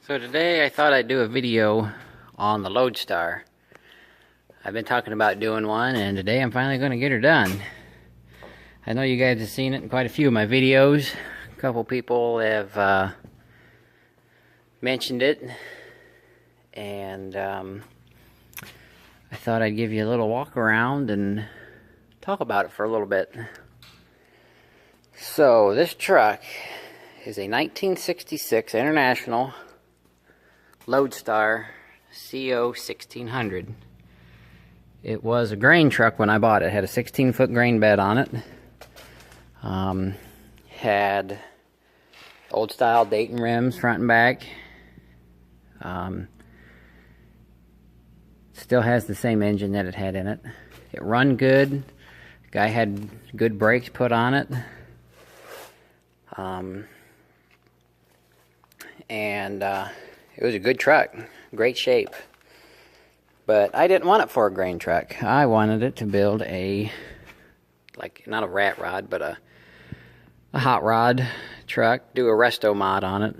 So today I thought I'd do a video on the Loadstar. I've been talking about doing one, and today I'm finally going to get her done. I know you guys have seen it in quite a few of my videos. A couple people have mentioned it, and I thought I'd give you a little walk around and talk about it for a little bit. So this truck is a 1966 International Loadstar CO 1600. It was a grain truck when I bought it. It had a 16-foot grain bed on it. Had old style Dayton rims front and back. Still has the same engine that it had in it. It run good. The guy had good brakes put on it. It was a good truck, great shape. But I didn't want it for a grain truck. I wanted it to build a, like, not a rat rod, but a hot rod truck. Do a resto mod on it.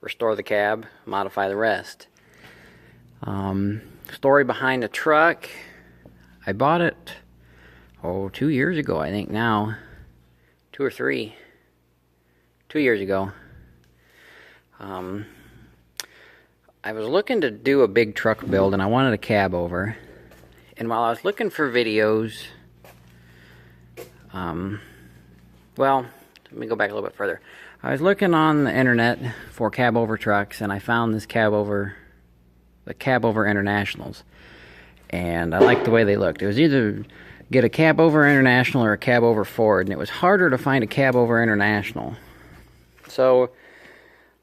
Restore the cab, modify the rest. Story behind the truck. I bought it, 2 years ago, I think now. 2 or 3. 2 years ago. I was looking to do a big truck build, and I wanted a cab over. And while I was looking for videos, well, let me go back a little bit further. I was looking on the internet for cab over trucks, and I found this the cab over Internationals. And I liked the way they looked. It was either get a cab over International or a cab over Ford, and it was harder to find a cab over International. So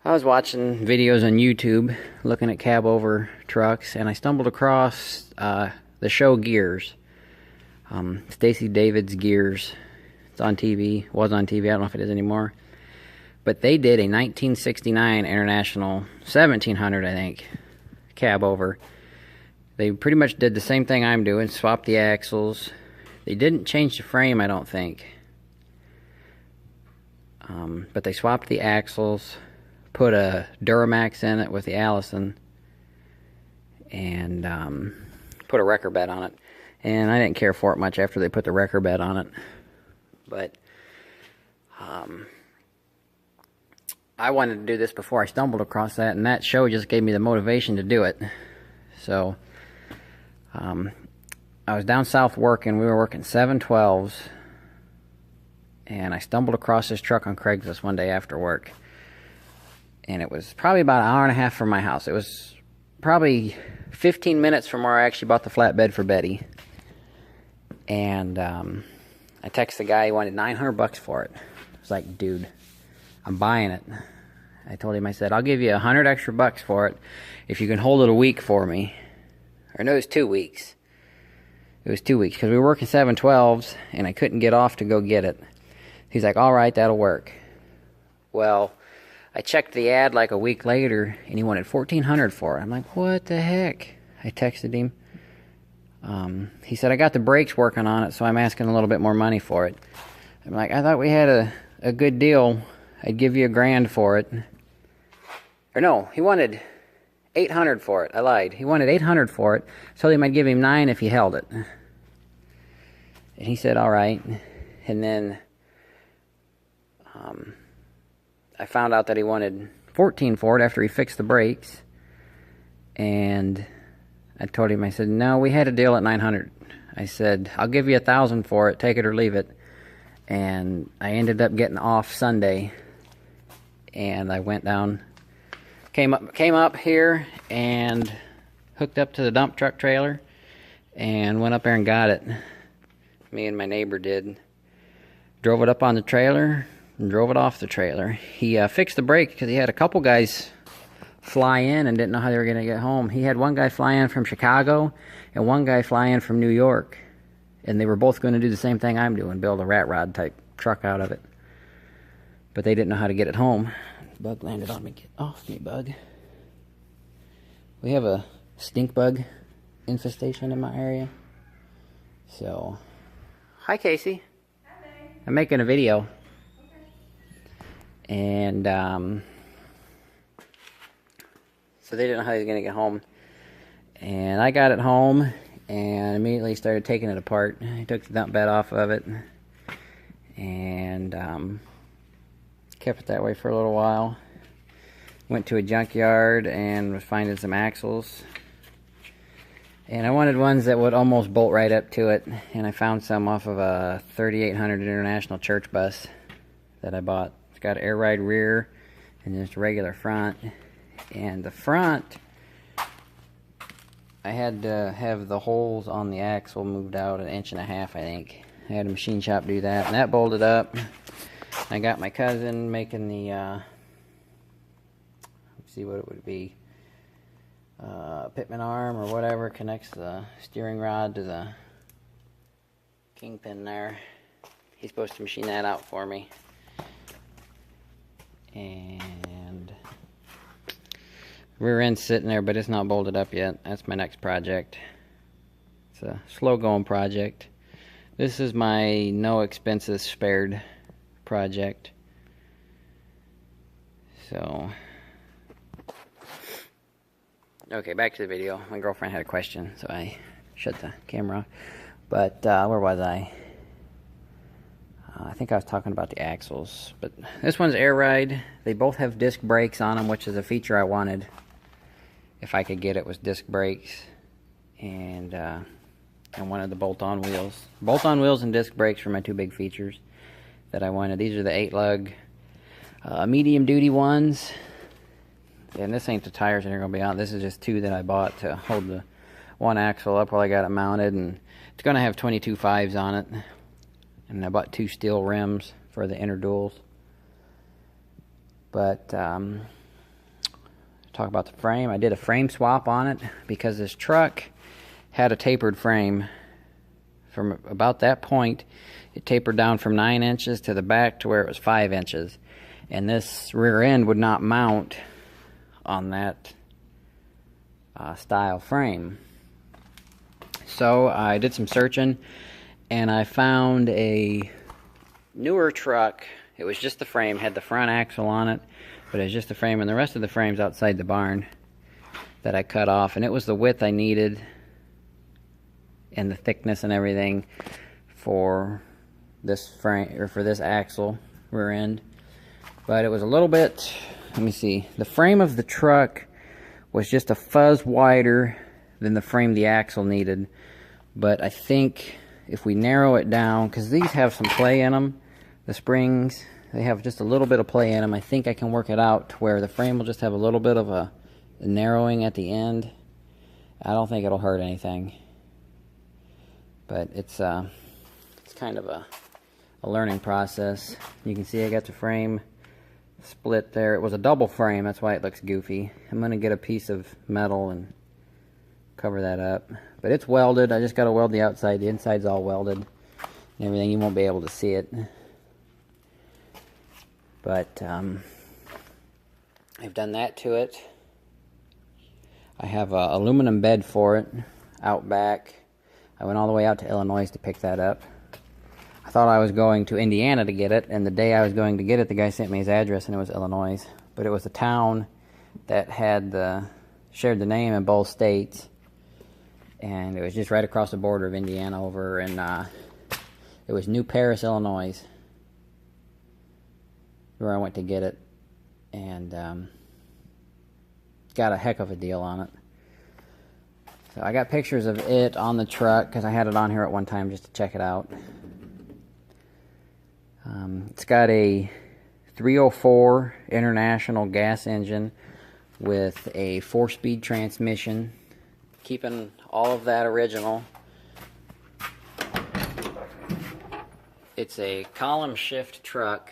I was watching videos on YouTube, looking at cab over trucks, and I stumbled across the show Gears. Stacy David's Gears. It's on TV. Was on TV. I don't know if it is anymore. But they did a 1969 International 1700, I think, cab over. They pretty much did the same thing I'm doing. Swapped the axles. They didn't change the frame, I don't think. But they swapped the axles. Put a Duramax in it with the Allison, and put a wrecker bed on it. And I didn't care for it much after they put the wrecker bed on it. But I wanted to do this before I stumbled across that, and that show just gave me the motivation to do it. So I was down south working. We were working 712s, and I stumbled across this truck on Craigslist one day after work. And it was probably about an hour and a half from my house. It was probably 15 minutes from where I actually bought the flatbed for Betty. And I texted the guy, he wanted $900 for it. I was like, dude, I'm buying it. I told him, I said, I'll give you $100 extra for it if you can hold it a week for me. Or no, it was 2 weeks. It was 2 weeks because we were working 712s and I couldn't get off to go get it. He's like, all right, that'll work. Well, I checked the ad like a week later, and he wanted $1,400 for it. I'm like, what the heck? I texted him. He said, I got the brakes working on it, so I'm asking a little bit more money for it. I'm like, I thought we had a good deal. I'd give you $1,000 for it. Or no, he wanted $800 for it. I lied. He wanted $800 for it. I told him I'd give him $9 if he held it. And he said, all right. And then I found out that he wanted $14 for it after he fixed the brakes. And I told him, I said, no, we had a deal at $900. I said, I'll give you $1,000 for it, take it or leave it. And I ended up getting off Sunday. And I went down, came up here and hooked up to the dump truck trailer and went up there and got it. Me and my neighbor did. Drove it up on the trailer and drove it off the trailer. He fixed the brake because he had a couple guys fly in and didn't know how they were going to get home. He had one guy fly in from Chicago and one guy fly in from New York. And they were both going to do the same thing I'm doing, build a rat rod type truck out of it. But they didn't know how to get it home. The bug landed on me. Get off me, bug. We have a stink bug infestation in my area. So, hi Casey. Hi. I'm making a video. Okay. And so they didn't know how he was going to get home. And I got it home and immediately started taking it apart. I took the dump bed off of it and kept it that way for a little while. Went to a junkyard and was finding some axles. And I wanted ones that would almost bolt right up to it. And I found some off of a 3800 International church bus that I bought. It's got an air ride rear and just regular front. And the front, I had to have the holes on the axle moved out 1.5 inches, I think. I had a machine shop do that, and that bolted up. I got my cousin making the, let's see what it would be, pitman arm or whatever, connects the steering rod to the kingpin there. He's supposed to machine that out for me. And rear end's sitting there, but it's not bolted up yet. That's my next project. It's a slow going project. This is my no expenses spared project. So, okay, back to the video. My girlfriend had a question, so I shut the camera off. But where was I? I think I was talking about the axles. But this one's air ride. They both have disc brakes on them, which is a feature I wanted. If I could get it, was disc brakes. And I wanted the bolt-on wheels. Bolt-on wheels and disc brakes were my two big features that I wanted. These are the 8-lug medium-duty ones. And this ain't the tires that are going to be on. This is just two that I bought to hold the one axle up while I got it mounted. And it's going to have 22.5s on it. And I bought 2 steel rims for the inner duals. But talk about the frame. I did a frame swap on it because this truck had a tapered frame. From about that point, it tapered down from 9 inches to the back to where it was 5 inches. And this rear end would not mount on that style frame. So I did some searching and I found a newer truck. It was just the frame, had the front axle on it, but it was just the frame, and the rest of the frame's outside the barn that I cut off, and it was the width I needed and the thickness and everything for this frame, or for this axle rear end. But it was a little bit, let me see, the frame of the truck was just a fuzz wider than the frame the axle needed. But I think if we narrow it down, because these have some play in them, the springs, they have just a little bit of play in them. I think I can work it out to where the frame will just have a little bit of a narrowing at the end. I don't think it'll hurt anything. But it's kind of a learning process. You can see I got the frame split there. It was a double frame, that's why it looks goofy. I'm going to get a piece of metal and cover that up. But it's welded. I just got to weld the outside. The inside's all welded and everything. You won't be able to see it. But I've done that to it. I have an aluminum bed for it out back. I went all the way out to Illinois to pick that up. I thought I was going to Indiana to get it, and the day I was going to get it, the guy sent me his address, and it was Illinois. But it was a town that had shared the name in both states, and it was just right across the border of Indiana over in, it was New Paris, Illinois, where I went to get it, and got a heck of a deal on it. So I got pictures of it on the truck because I had it on here at one time just to check it out. It's got a 304 International gas engine with a 4-speed transmission, keeping all of that original. It's a column shift truck,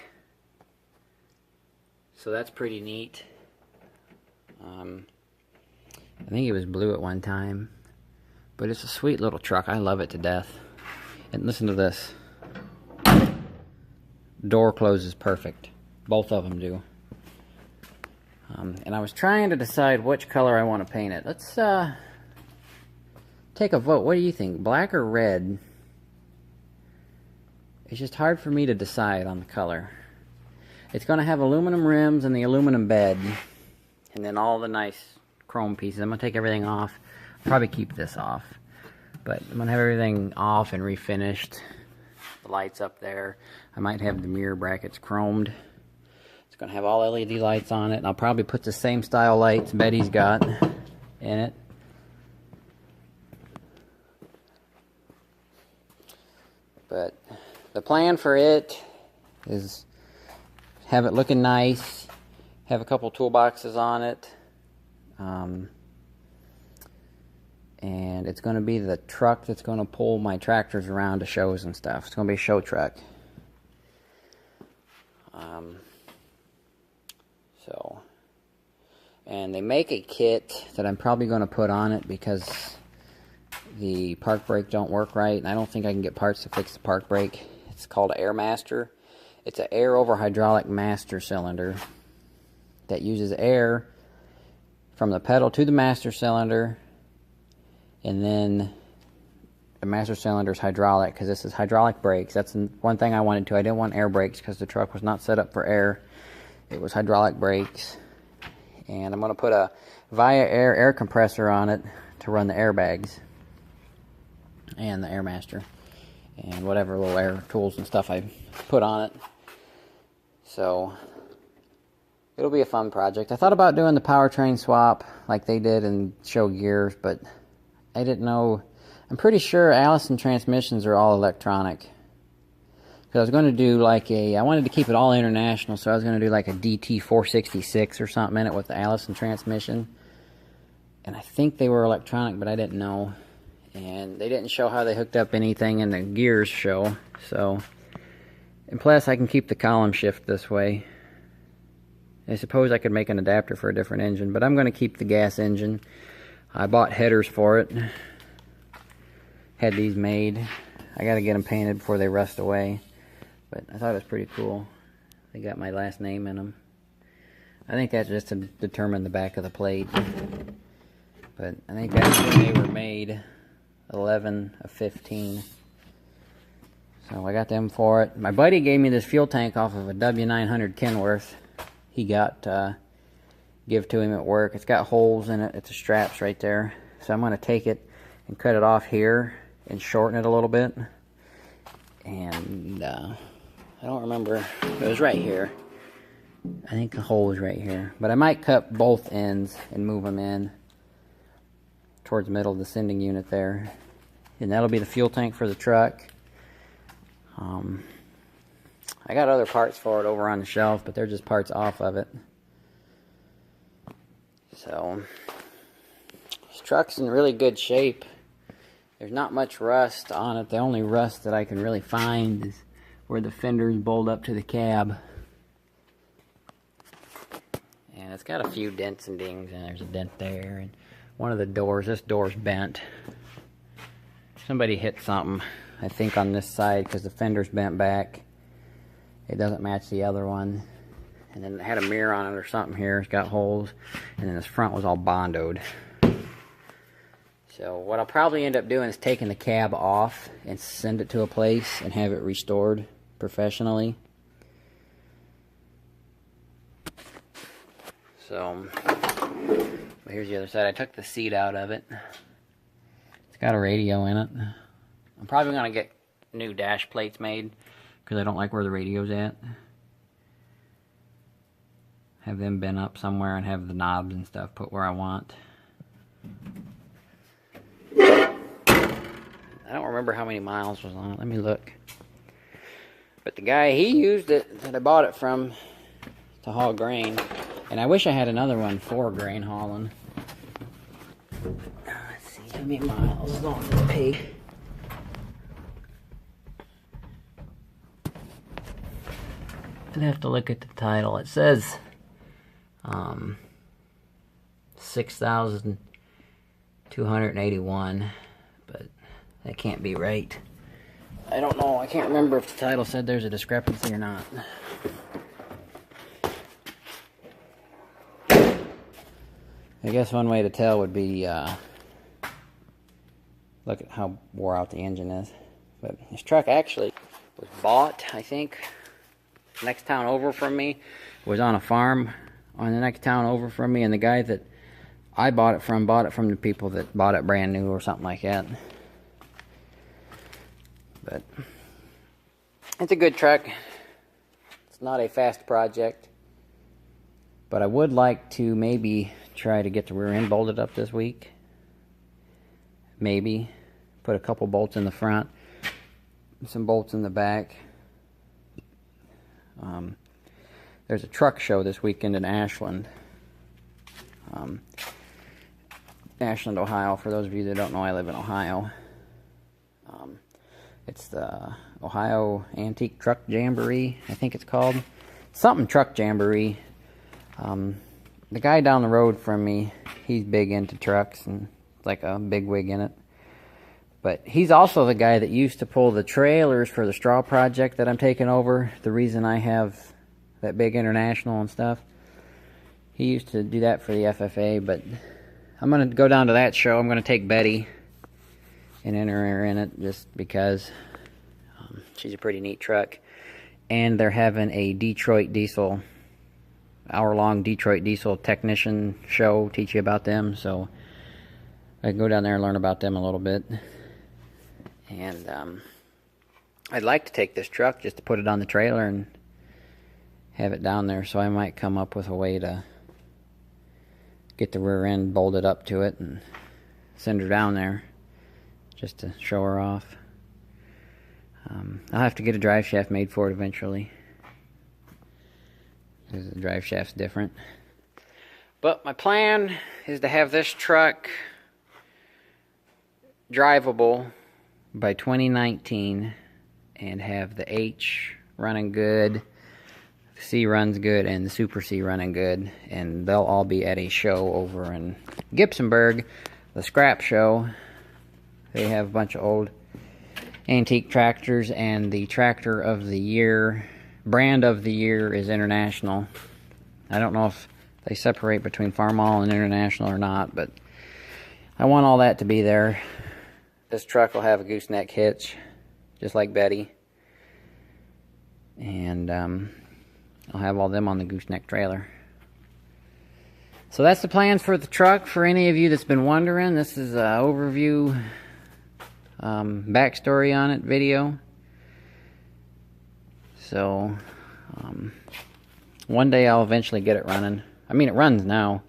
so that's pretty neat. I think it was blue at one time, but it's a sweet little truck. I love it to death. And listen to this. Door closes perfect. Both of them do. And I was trying to decide which color I want to paint it. Let's take a vote. What do you think? Black or red? It's just hard for me to decide on the color. It's going to have aluminum rims and the aluminum bed, and then all the nice chrome pieces. I'm going to take everything off. I'll probably keep this off. But I'm going to have everything off and refinished. The lights up there. I might have the mirror brackets chromed. It's going to have all LED lights on it. And I'll probably put the same style lights Betty's got in it. But the plan for it is have it looking nice, have a couple toolboxes on it, and it's going to be the truck that's going to pull my tractors around to shows and stuff. It's going to be a show truck. And they make a kit that I'm probably going to put on it because the park brake don't work right, and I don't think I can get parts to fix the park brake. It's called Air Master. It's an air over hydraulic master cylinder that uses air from the pedal to the master cylinder, and then the master cylinder is hydraulic because this is hydraulic brakes. That's one thing I wanted to. I didn't want air brakes because the truck was not set up for air. It was hydraulic brakes. And I'm going to put a Via air compressor on it to run the airbags and the Air Master and whatever little air tools and stuff I put on it. So it'll be a fun project. I thought about doing the powertrain swap like they did in show gears, but I didn't know. I'm pretty sure Allison transmissions are all electronic. Because I was going to do like I wanted to keep it all international, so I was going to do like a DT466 or something in it with the Allison transmission. And I think they were electronic, but I didn't know. And they didn't show how they hooked up anything in the gears show. So, and plus I can keep the column shift this way. I suppose I could make an adapter for a different engine, but I'm going to keep the gas engine. I bought headers for it. Had these made. I got to get them painted before they rust away. But I thought it was pretty cool. They got my last name in them. I think that's just to determine the back of the plate. But I think that's when they were made, 11 of 15. So I got them for it. My buddy gave me this fuel tank off of a W900 Kenworth. He got give to him at work. It's got holes in it. It's the straps right there. So I'm going to take it and cut it off here and shorten it a little bit. And I don't remember. It was right here. I think the hole is right here. But I might cut both ends and move them in towards the middle of the sending unit there. And that'll be the fuel tank for the truck. I got other parts for it over on the shelf, but they're just parts off of it. So this truck's in really good shape. There's not much rust on it. The only rust that I can really find is where the fenders bolt up to the cab. And it's got a few dents and dings, and there's a dent there. And one of the doors, this door's bent. Somebody hit something, I think, on this side because the fender's bent back. It doesn't match the other one. And then it had a mirror on it or something here. It's got holes. And then this front was all bondoed. So what I'll probably end up doing is taking the cab off and send it to a place and have it restored professionally. So, but here's the other side. I took the seat out of it. It's got a radio in it. I'm probably going to get new dash plates made because I don't like where the radio's at. Have them bent up somewhere and have the knobs and stuff put where I want. I don't remember how many miles was on it. Let me look. But the guy, he used it that I bought it from to haul grain. And I wish I had another one for grain hauling. Let's see, how many miles is on this pig? I'd have to look at the title. It says 6,281, but that can't be right. I don't know. I can't remember if the title said there's a discrepancy or not. I guess one way to tell would be look at how wore out the engine is. But this truck actually was bought, I think, next town over from me. Was on a farm on the next town over from me, and the guy that I bought it from the people that bought it brand new or something like that. But it's a good truck. It's not a fast project, but I would like to maybe try to get the rear end bolted up this week. Maybe put a couple bolts in the front, some bolts in the back. There's a truck show this weekend in Ashland. Ashland, Ohio. For those of you that don't know, I live in Ohio. It's the Ohio Antique Truck Jamboree, I think it's called. Something Truck Jamboree. The guy down the road from me, he's big into trucks and like a big wig in it. But he's also the guy that used to pull the trailers for the straw project that I'm taking over. The reason I have that big international and stuff. He used to do that for the FFA, but I'm going to go down to that show. I'm going to take Betty and enter her in it just because she's a pretty neat truck. And they're having a Detroit Diesel, hour-long Detroit Diesel technician show, teach you about them. So I can go down there and learn about them a little bit. And I'd like to take this truck just to put it on the trailer and have it down there. So I might come up with a way to get the rear end bolted up to it and send her down there just to show her off. I'll have to get a drive shaft made for it eventually, because the drive shaft's different. But my plan is to have this truck drivable by 2019 and have the H running good, the C runs good, and the Super C running good, and they'll all be at a show over in Gibsonburg, the scrap show. They have a bunch of old antique tractors, and the tractor of the year, brand of the year, is International. I don't know if they separate between Farmall and International or not, but I want all that to be there. This truck will have a gooseneck hitch, just like Betty. And I'll have all them on the gooseneck trailer. So that's the plans for the truck. For any of you that's been wondering, this is an overview, backstory on it video. So one day I'll eventually get it running. I mean, it runs now.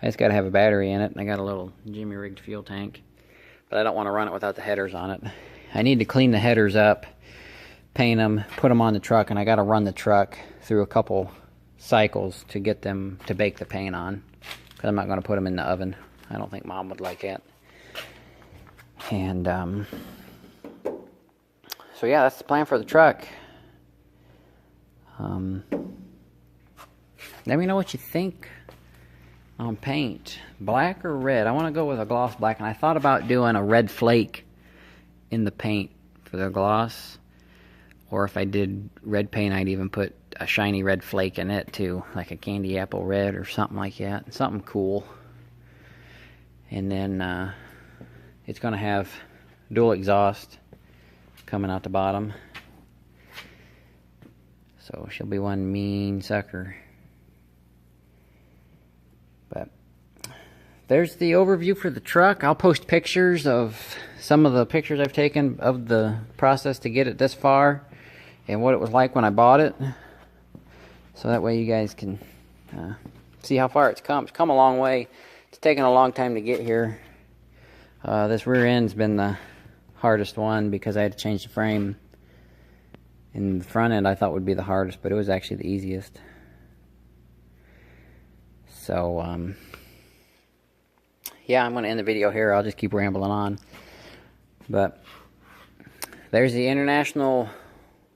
I just got to have a battery in it, and I got a little Jimmy rigged fuel tank. But I don't want to run it without the headers on it. I need to clean the headers up, paint them, put them on the truck, and I got to run the truck through a couple cycles to get them to bake the paint on. Because I'm not going to put them in the oven. I don't think Mom would like it. And so yeah, that's the plan for the truck. Let me know what you think on paint. Black or red? I want to go with a gloss black, and I thought about doing a red flake in the paint for the gloss. Or if I did red paint, I'd even put a shiny red flake in it too, like a candy apple red or something like that. Something cool. And then it's going to have dual exhaust coming out the bottom. So she'll be one mean sucker. But there's the overview for the truck. I'll post pictures of some of the pictures I've taken of the process to get it this far and what it was like when I bought it. So that way you guys can see how far it's come. It's come a long way. It's taken a long time to get here. This rear end's been the hardest one because I had to change the frame. And the front end I thought would be the hardest, but it was actually the easiest. So, yeah, I'm going to end the video here. I'll just keep rambling on. But there's the International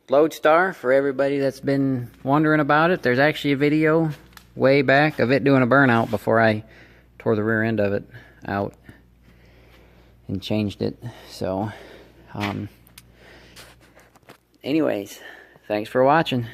Loadstar for everybody that's been wondering about it. There's actually a video way back of it doing a burnout before I tore the rear end of it out and changed it. So, anyways, thanks for watching.